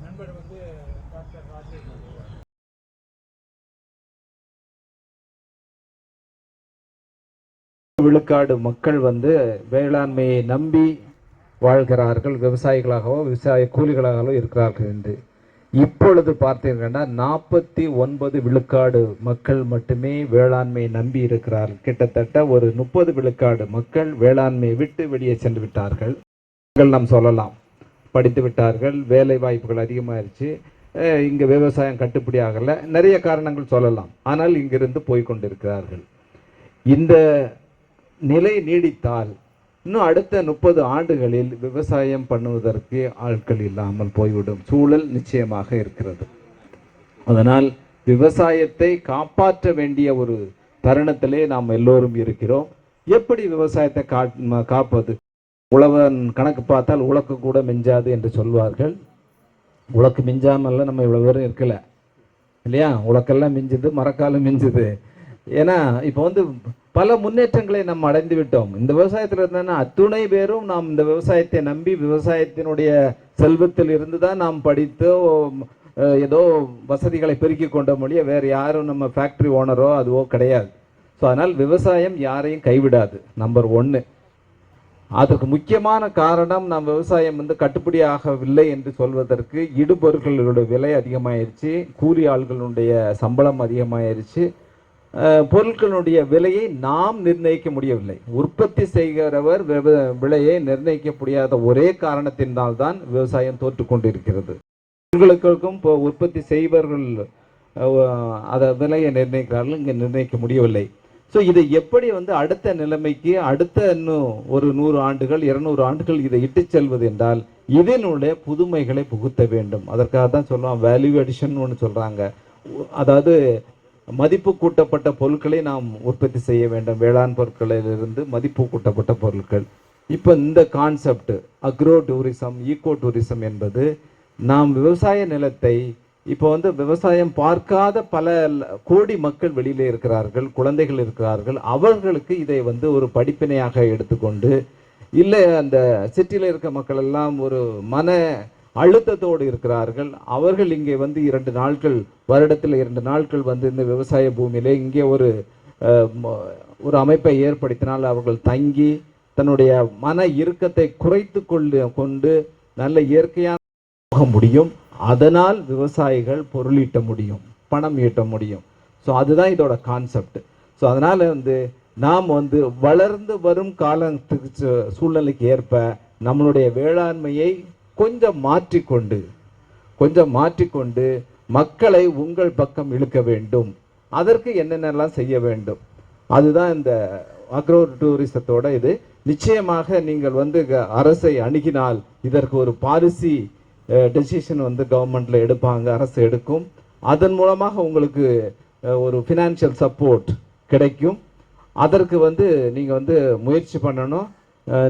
நண்பர் வந்து டாக்டர் ராஜேஷ். விழுக்காடு மக்கள் வந்து வேளாண்மையை நம்பி வாழ்கிறார்கள், விவசாயிகளாகவோ விவசாய கூலிகளாகவோ இருக்கிறார்கள் என்று. இப்பொழுது பார்த்தீங்கன்னா 49 விழுக்காடு மக்கள் மட்டுமே வேளாண்மையை நம்பி இருக்கிறார்கள். கிட்டத்தட்ட ஒரு 30 விழுக்காடு மக்கள் வேளாண்மையை விட்டு வெளியே சென்று விட்டார்கள். நாம் சொல்லலாம், படித்து விட்டார்கள், வேலை வாய்ப்புகள் அதிகமாகிடுச்சு, இங்கே விவசாயம் கட்டுப்படி ஆகலை, நிறைய காரணங்கள் சொல்லலாம். ஆனால் இங்கிருந்து போய்கொண்டிருக்கிறார்கள். இந்த நிலை நீடித்தால் இன்னும் அடுத்த 30 ஆண்டுகளில் விவசாயம் பண்ணுவதற்கு ஆட்கள் இல்லாமல் போய்விடும் சூழல் நிச்சயமாக இருக்கிறது. அதனால் விவசாயத்தை காப்பாற்ற வேண்டிய ஒரு தருணத்திலே நாம் எல்லோரும் இருக்கிறோம். எப்படி விவசாயத்தை காப்பது? உழவன் கணக்கு பார்த்தால் உலக்கு கூட மிஞ்சாது என்று சொல்வார்கள். உலக்கு மிஞ்சாமல்ல நம்ம இவ்வளோ பேரும் இருக்கல இல்லையா? உலக்கெல்லாம் மிஞ்சுது, மரக்காலம் மிஞ்சுது. ஏன்னா இப்போ வந்து பல முன்னேற்றங்களை நம்ம அடைந்து விட்டோம். இந்த விவசாயத்தில் இருந்தால் அத்துணை பேரும் நாம் இந்த விவசாயத்தை நம்பி விவசாயத்தினுடைய செல்வத்தில் இருந்து தான் நாம் படித்தோ ஏதோ வசதிகளை பெருக்கி கொண்ட மொழிய வேறு யாரும் நம்ம ஃபேக்ட்ரி ஓனரோ அதுவோ கிடையாது. ஸோ அதனால் விவசாயம் யாரையும் கைவிடாது. நம்பர் 1. அதற்கு முக்கியமான காரணம் நாம் விவசாயம் வந்து கட்டுப்படி ஆகவில்லை என்று சொல்வதற்கு இடுபொருட்களுடைய விலை அதிகமாயிருச்சு, கூலி ஆள்களுடைய சம்பளம் அதிகமாயிருச்சு, பொருட்களுடைய விலையை நாம் நிர்ணயிக்க முடியவில்லை. உற்பத்தி செய்கிறவர் விலையை நிர்ணயிக்க முடியாத ஒரே காரணத்தினால்தான் விவசாயம் தோற்று கொண்டிருக்கிறது. உங்களுக்கும் இப்போ உற்பத்தி செய்பவர்கள் அதை விலையை நிர்ணயிக்கிறார்கள், இங்கே நிர்ணயிக்க முடியவில்லை. ஸோ இதை எப்படி வந்து அடுத்த நிலைமைக்கு அடுத்த இன்னும் ஒரு 100 ஆண்டுகள் 200 ஆண்டுகள் இதை இட்டு செல்வது என்றால் இதனுடைய புதுமைகளை புகுத்த வேண்டும். அதற்காக தான் சொல்லுவோம் வேல்யூ அடிஷன் ஒன்று சொல்கிறாங்க. அதாவது மதிப்பு கூட்டப்பட்ட பொருட்களை நாம் உற்பத்தி செய்ய வேண்டும். வேளாண் பொருட்களிலிருந்து மதிப்பு கூட்டப்பட்ட பொருட்கள். இப்போ இந்த concept agro tourism, ego tourism என்பது நாம் விவசாய நிலத்தை இப்போ வந்து விவசாயம் பார்க்காத பல கோடி மக்கள் வெளியிலே இருக்கிறார்கள், குழந்தைகள் இருக்கிறார்கள். அவர்களுக்கு இதை வந்து ஒரு படிப்பினையாக எடுத்துக்கொண்டு, இல்லை அந்த சிட்டியில் இருக்க மக்கள் எல்லாம் ஒரு மன அழுத்தத்தோடு இருக்கிறார்கள், அவர்கள் இங்கே வந்து 2 நாட்கள் வருடத்தில் 2 நாட்கள் வந்து இந்த விவசாய பூமியிலே இங்கே ஒரு அமைப்பை ஏற்படுத்தினால் அவர்கள் தங்கி தன்னுடைய மன இறுக்கத்தை குறைத்து கொண்டு நல்ல இயற்கையான போக முடியும். அதனால் விவசாயிகள் பொருளீட்ட முடியும், பணம் ஈட்ட முடியும். ஸோ அதுதான் இதோட கான்செப்ட். ஸோ அதனால் வந்து நாம் வந்து வளர்ந்து வரும் காலத்துக்கு சூழ்நிலைக்கு ஏற்ப நம்மளுடைய வேளாண்மையை கொஞ்சம் மாற்றிக்கொண்டு மக்களை உங்கள் பக்கம் இழுக்க வேண்டும். அதற்கு என்னென்னலாம் செய்ய வேண்டும், அதுதான் இந்த அக்ரோ டூரிசத்தோட இது. நிச்சயமாக நீங்கள் வந்து அரசை அணுகினால் இதற்கு ஒரு பாலிசி டெசிஷன் வந்து கவர்மெண்ட்டில் எடுப்பாங்க, அரசு எடுக்கும். அதன் மூலமாக உங்களுக்கு ஒரு ஃபினான்ஷியல் சப்போர்ட் கிடைக்கும். அதற்கு வந்து நீங்கள் வந்து முயற்சி பண்ணணும்.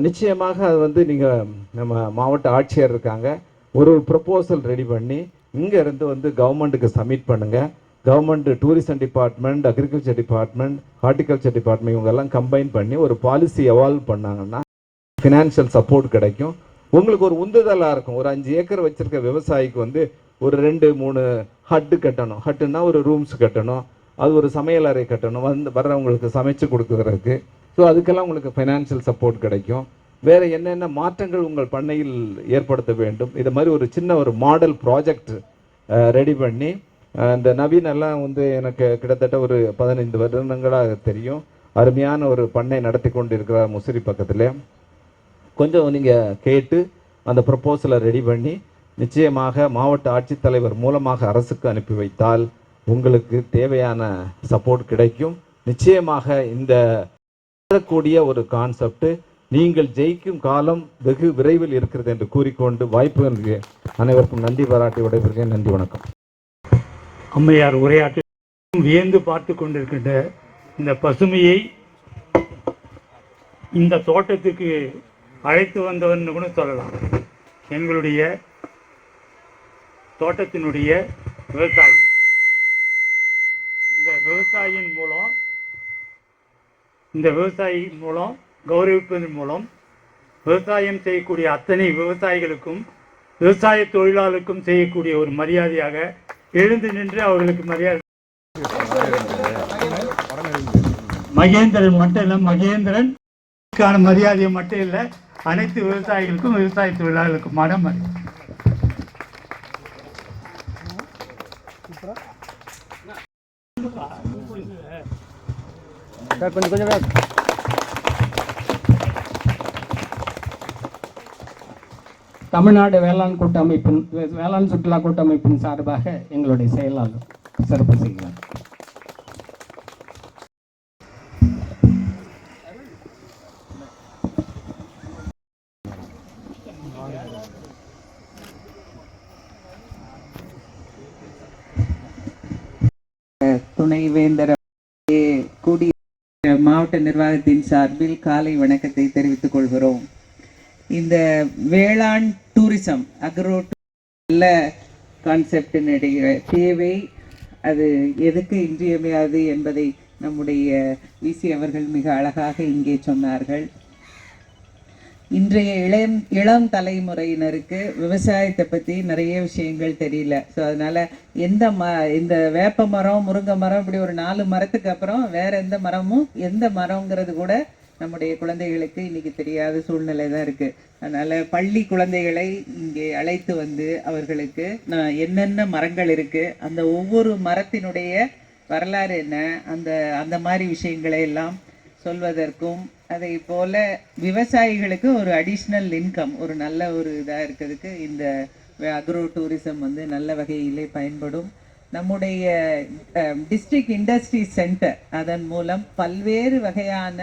நிச்சயமாக அது வந்து நீங்கள் நம்ம மாவட்ட ஆட்சியர் இருக்காங்க, ஒரு ப்ரப்போசல் ரெடி பண்ணி இங்கே இருந்து வந்து கவர்மெண்ட்டுக்கு சப்மிட் பண்ணுங்கள். Government tourism department, agriculture department, horticulture department இவங்கெல்லாம் கம்பைன் பண்ணி ஒரு பாலிசி எவால்வ் பண்ணாங்கன்னா ஃபினான்ஷியல் சப்போர்ட் கிடைக்கும். உங்களுக்கு ஒரு உந்துதலாக இருக்கும். ஒரு 5 ஏக்கர் வச்சுருக்க விவசாயிக்கு வந்து ஒரு 2-3 ஹட்டு கட்டணும். ஹட்டுன்னா ஒரு ரூம்ஸ் கட்டணும், அது ஒரு சமையல் அறை கட்டணும், வர்றவங்களுக்கு சமைச்சு கொடுக்குறதுக்கு. ஸோ அதுக்கெல்லாம் உங்களுக்கு ஃபைனான்ஷியல் சப்போர்ட் கிடைக்கும். வேறு என்னென்ன மாற்றங்கள் உங்கள் பண்ணையில் ஏற்படுத்த வேண்டும், இது மாதிரி ஒரு சின்ன ஒரு மாடல் ப்ராஜெக்ட் ரெடி பண்ணி இந்த நவீனெல்லாம் வந்து எனக்கு கிட்டத்தட்ட ஒரு 15 வருடங்களாக தெரியும். அருமையான ஒரு பண்ணை நடத்தி கொண்டு இருக்கிறார் முசிறி பக்கத்தில். கொஞ்சம் நீங்கள் கேட்டு அந்த ப்ரப்போசலை ரெடி பண்ணி நிச்சயமாக மாவட்ட ஆட்சித்தலைவர் மூலமாக அரசுக்கு அனுப்பி வைத்தால் உங்களுக்கு தேவையான சப்போர்ட் கிடைக்கும். நிச்சயமாக இந்த கூடிய ஒரு கான்செப்ட் நீங்கள் ஜெயிக்கும் காலம் வெகு விரைவில் இருக்கிறது என்று கூறிக்கொண்டு வாய்ப்புகளுக்கு அனைவருக்கும் நன்றி பாராட்டி விடைபெறுகிறேன். நன்றி, வணக்கம். அம்மையார் உரையாற்றி வியந்து பார்த்து கொண்டிருக்கின்ற இந்த பசுமையை இந்த தோட்டத்துக்கு அழைத்து வந்தவன் கூட சொல்லலாம். எங்களுடைய தோட்டத்தினுடைய விவசாயி. இந்த விவசாயியின் மூலம் கௌரவிப்பதன் மூலம் விவசாயம் செய்யக்கூடிய அத்தனை விவசாயிகளுக்கும் விவசாய தொழிலாளருக்கும் செய்யக்கூடிய ஒரு மரியாதையாக எழுந்து நின்று அவர்களுக்கு மரியாதை. மகேந்திரன் மட்டும் இல்லை, மகேந்திரனுக்கான மரியாதையை மட்டும் இல்லை, அனைத்து விவசாயிகளுக்கும் விவசாய தொழிலாளர்களுக்குமான மரியாதை. தமிழ்நாடு வேளாண் கூட்டமைப்பின் வேளாண் சுற்றுலா கூட்டமைப்பின் சார்பாக எங்களுடைய செயலாளர் சிறப்பு செய்கிறார். துணைவேந்தர் கூடிய மாவட்ட நிர்வாகத்தின் சார்பில் காலை வணக்கத்தை தெரிவித்துக் கொள்கிறோம். இந்த வேளாண் டூரிசம் அக்ரோ நல்ல கான்செப்டினுடைய தேவை, அது எதுக்கு இன்றியமையாது என்பதை நம்முடைய விசி அவர்கள் மிக அழகாக இங்கே சொன்னார்கள். இன்றைய இளம் தலைமுறையினருக்கு விவசாயத்தை பற்றி நிறைய விஷயங்கள் தெரியல. ஸோ அதனால் இந்த வேப்ப மரம், முருங்கை மரம், இப்படி ஒரு 4 மரத்துக்கு அப்புறம் வேற எந்த மரமும் எந்த மரங்கிறது கூட நம்முடைய குழந்தைகளுக்கு இன்னைக்கு தெரியாத சூழ்நிலை தான் இருக்குது. அதனால் பள்ளி குழந்தைகளை இங்கே அழைத்து வந்து அவர்களுக்கு என்னென்ன மரங்கள் இருக்குது, அந்த ஒவ்வொரு மரத்தினுடைய வரலாறு என்ன, அந்த மாதிரி விஷயங்களை எல்லாம் சொல்வதற்கும், அதை போல விவசாயிகளுக்கு ஒரு அடிஷ்னல் இன்கம், ஒரு நல்ல ஒரு இதாக இருக்கிறதுக்கு இந்த அக்ரோ டூரிசம் வந்து நல்ல வகையிலே பயன்படும். நம்முடைய டிஸ்ட்ரிக்ட் இண்டஸ்ட்ரி சென்டர் அதன் மூலம் பல்வேறு வகையான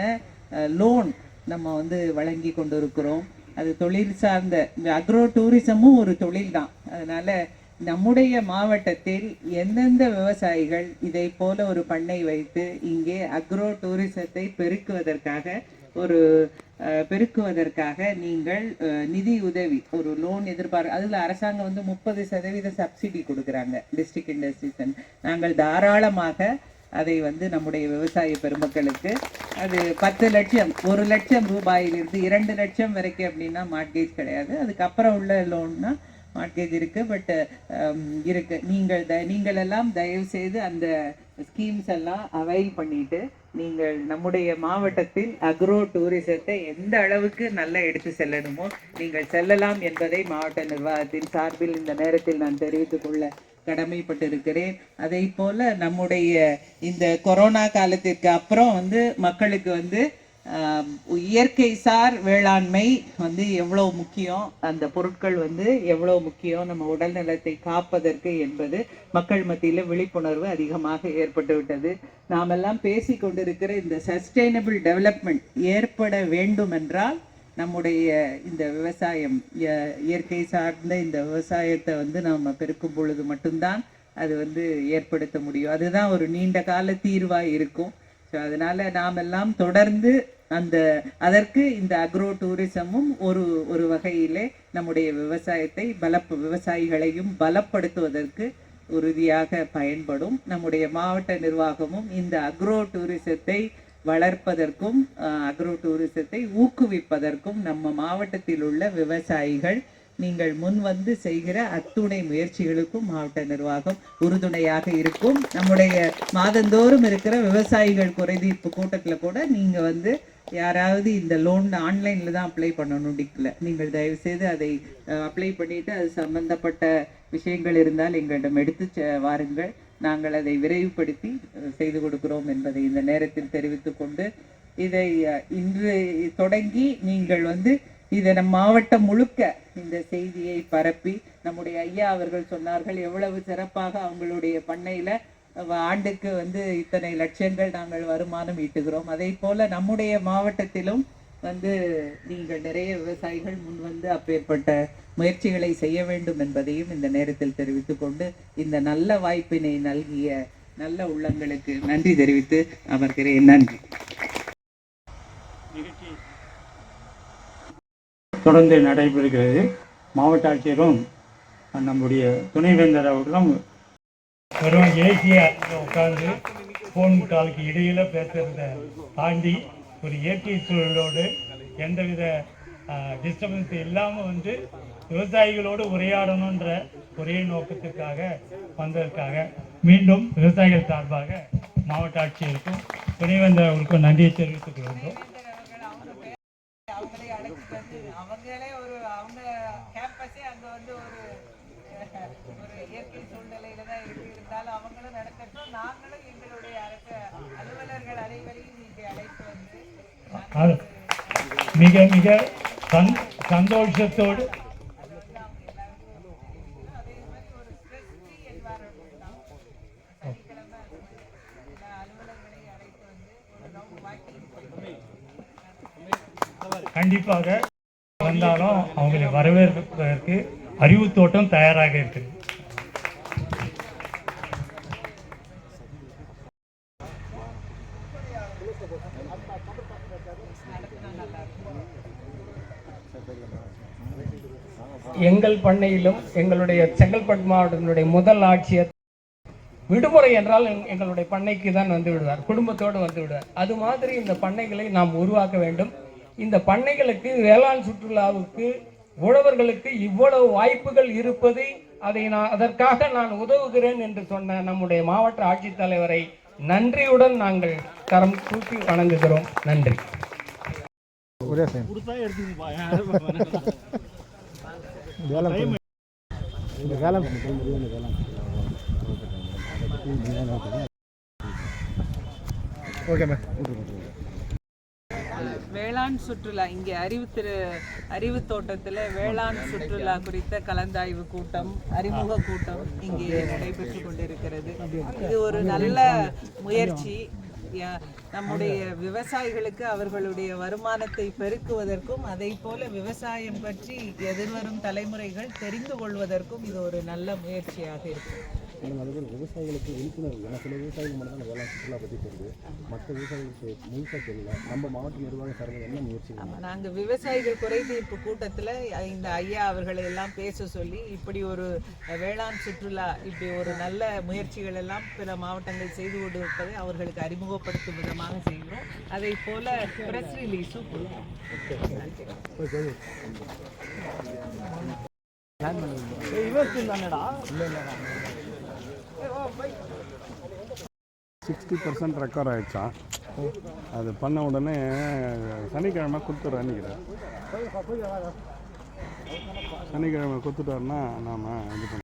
லோன் நம்ம வந்து வழங்கி கொண்டு இருக்கிறோம். அது தொழில் சார்ந்த அக்ரோ டூரிசமும் ஒரு தொழில் தான். அதனால நம்முடைய மாவட்டத்தில் எந்தெந்த விவசாயிகள் இதை போல ஒரு பண்ணை வைத்து இங்கே அக்ரோ டூரிசத்தை பெருக்குவதற்காக நீங்கள் நிதி உதவி, ஒரு லோன் அதில் அரசாங்கம் வந்து 30% சப்சிடி கொடுக்குறாங்க டிஸ்ட்ரிக்ட் இண்டஸ்ட்ரி சென்டர். நாங்கள் தாராளமாக அதை வந்து நம்முடைய விவசாய பெருமக்களுக்கு அது 10 லட்சம், 1 லட்சம் ரூபாயிலிருந்து 2 லட்சம் வரைக்கும் அப்படின்னா மார்ட்கேஜ் கிடையாது. அதுக்கப்புறம் உள்ள லோன்னா மார்ட்கேஜ் இருக்கு. பட் இருக்கு. நீங்கள் எல்லாம் தயவு செய்து அந்த ஸ்கீம்ஸ் எல்லாம் அவைல் பண்ணிட்டு நீங்கள் நம்முடைய மாவட்டத்தில் அக்ரோ டூரிசத்தை எந்த அளவுக்கு நல்லா எடுத்து செல்லணுமோ நீங்கள் செல்லலாம் என்பதை மாவட்ட நிர்வாகத்தின் சார்பில் இந்த நேரத்தில் நான் தெரிவித்துக் கொள்ள கடமைப்பட்டிருக்கிறேன். அதை போல நம்முடைய இந்த கொரோனா காலத்திற்கு அப்புறம் வந்து மக்களுக்கு வந்து இயற்கை சார் வேளாண்மை வந்து எவ்வளோ முக்கியம், அந்த பொருட்கள் வந்து எவ்வளோ முக்கியம் நம்ம உடல் நலத்தை காப்பதற்கு என்பது மக்கள் மத்தியில் விழிப்புணர்வு அதிகமாக ஏற்பட்டு விட்டது. நாமெல்லாம் பேசி கொண்டிருக்கிற இந்த சஸ்டைனபிள் டெவலப்மெண்ட் ஏற்பட வேண்டும் என்றால் நம்முடைய இந்த விவசாயம், இயற்கை சார்ந்த இந்த விவசாயத்தை வந்து நாம் பெருக்கும் பொழுது மட்டும்தான் அது வந்து ஏற்படுத்த முடியும். அதுதான் ஒரு நீண்ட கால தீர்வாக இருக்கும். ஸோ அதனால நாம் எல்லாம் தொடர்ந்து அதற்கு இந்த அக்ரோ டூரிசமும் ஒரு வகையிலே நம்முடைய விவசாயிகளையும் பலப்படுத்துவதற்கு உறுதியாக பயன்படும். நம்முடைய மாவட்ட நிர்வாகமும் இந்த அக்ரோ டூரிசத்தை வளர்ப்பதற்கும் அக்ரோ டூரிசத்தை ஊக்குவிப்பதற்கும் நம்ம மாவட்டத்தில் உள்ள விவசாயிகள் நீங்கள் முன் வந்து செய்கிற அத்துணை முயற்சிகளுக்கும் மாவட்ட நிர்வாகம் உறுதுணையாக இருக்கும். நம்முடைய மாதந்தோறும் இருக்கிற விவசாயிகள் குறைதீர்ப்பு கூட்டத்தில் கூட நீங்கள் வந்து யாராவது இந்த லோன் ஆன்லைனில் தான் அப்ளை பண்ணணும் டிக்ல, நீங்கள் தயவுசெய்து அதை அப்ளை பண்ணிவிட்டு அது சம்பந்தப்பட்ட விஷயங்கள் இருந்தால் எங்களிடம் எடுத்து வாருங்கள். நாங்கள் அதை விரைவுபடுத்தி செய்து கொடுக்கிறோம் என்பதை இந்த நேரத்தில் தெரிவித்து கொண்டு இதை இன்று தொடங்கி நீங்கள் வந்து இதை நம் மாவட்டம் முழுக்க இந்த செய்தியை பரப்பி, நம்முடைய ஐயா அவர்கள் சொன்னார்கள் எவ்வளவு சிறப்பாக அவங்களுடைய பண்ணையில் ஆண்டுக்கு வந்து இத்தனை லட்சங்கள் நாங்கள் வருமானம் ஈட்டுகிறோம். அதை போல நம்முடைய மாவட்டத்திலும் வந்து நீங்கள் நிறைய விவசாயிகள் முன் வந்து அப்பேற்பட்ட முயற்சிகளை செய்ய வேண்டும் என்பதையும் இந்த நேரத்தில் தெரிவித்து கொண்டு இந்த நல்ல வாய்ப்பினை நல்கிய நல்ல உள்ளங்களுக்கு நன்றி தெரிவித்து அமர்கிறேன். நன்றி. தொடர்ந்து நடைபெறுகிறது. மாவட்ட ஆட்சியரும் நம்முடைய துணைவேந்தர் அவர்களும் வெறும் ஏசிய உட்கார்ந்து ஃபோன் காலுக்கு இடையில் பேசுகிறத தாண்டி ஒரு இயற்கை சூழலோடு எந்தவித டிஸ்டர்பன்ஸ் இல்லாமல் வந்து விவசாயிகளோடு உரையாடணுன்ற ஒரே நோக்கத்திற்காக வந்ததற்காக மீண்டும் விவசாயிகள் சார்பாக மாவட்ட ஆட்சியருக்கும் துணைவேந்தர் அவர்களுக்கும் நன்றியை தெரிவித்துக் கொள்கின்றோம். அவங்களே அழைச்சிட்டு வந்து அவங்களே அவங்க கேம்பஸே அங்கே வந்து ஒரு இயற்கை சூழ்நிலையில தான் இருந்தாலும் அவங்களும் நடக்கட்டும். நாங்களும் எங்களுடைய அலுவலர்கள் அனைவரையும் இங்கே அழைத்து வந்து மிக மிக சந்தோஷத்தோடு அதே மாதிரி ஒரு ஸ்ட்ரெஸ் ஃப்ரீ என்வாரன்மெண்ட் தான். சனிக்கிழமை அலுவலர்களை அழைத்து வந்து ஒரு ரவுண்ட் வாக்கிங் கண்டிப்பாக வந்தாலும் அவங்களை வரவேற்பதற்கு அறிவு தோட்டம் தயாராக இருக்குது. எங்கள் பண்ணையிலும் எங்களுடைய செங்கல்பட்டு மாவட்டத்தினுடைய முதல் ஆட்சியர் விடுமுறை என்றால் எங்களுடைய பண்ணைக்கு தான் வந்து விடுவார், குடும்பத்தோடு வந்து விடுவார். அது மாதிரி இந்த பண்ணைகளை நாம் உருவாக்க வேண்டும். இந்த பண்ணைகளுக்கு வேளாண் சுற்றுலாவுக்கு உழவர்களுக்கு இவ்வளவு வாய்ப்புகள் இருப்பதை அதற்காக நான் உதவுகிறேன் என்று சொன்ன நம்முடைய மாவட்ட ஆட்சித்தலைவரை நன்றியுடன் நாங்கள் கரம் தூக்கி வணங்குகிறோம். நன்றி. வேளாண் சுற்றுலா இங்கே அறிவு தோட்டத்தில் வேளாண் சுற்றுலா குறித்த கலந்தாய்வு கூட்டம், அறிமுக கூட்டம் இங்கே நடைபெற்று கொண்டிருக்கிறது. இது ஒரு நல்ல முயற்சி. நம்முடைய விவசாயிகளுக்கு அவர்களுடைய வருமானத்தை பெருக்குவதற்கும் அதை போல விவசாயம் பற்றி எதிர்வரும் தலைமுறைகள் தெரிந்து கொள்வதற்கும் இது ஒரு நல்ல முயற்சியாக இருக்கும். விவசாயிகளுக்கு விழிப்புணர்வு, ஏன்னா சில விவசாயிகள் மட்டும் தான் வேளாண் சுற்றுலா பற்றி தெரியுது, மற்ற விவசாயிகளுக்கு முழுசாக தெரியல. நம்ம மாவட்ட நிர்வாகம் சார்பில் என்ன முயற்சி? நாங்கள் விவசாயிகள் குறைதீர்ப்பு கூட்டத்தில் இந்த ஐயா அவர்களை எல்லாம் பேச சொல்லி இப்படி ஒரு வேளாண் சுற்றுலா, இப்படி ஒரு நல்ல முயற்சிகள் எல்லாம் பிற மாவட்டங்கள் செய்து கொண்டிருப்பதை அவர்களுக்கு அறிமுகப்படுத்தும் விதமாக செய்கிறோம். அதை போல பிரஸ் ரிலீஸும் கொடுக்கிறோம். 60% ரெக்கவர் ஆகிடுச்சான். அது பண்ண உடனே சனிக்கிழமை கொடுத்துட்றேன் நினைக்கிறேன். சனிக்கிழமை கொடுத்துட்டாருன்னா நாம் இது பண்ண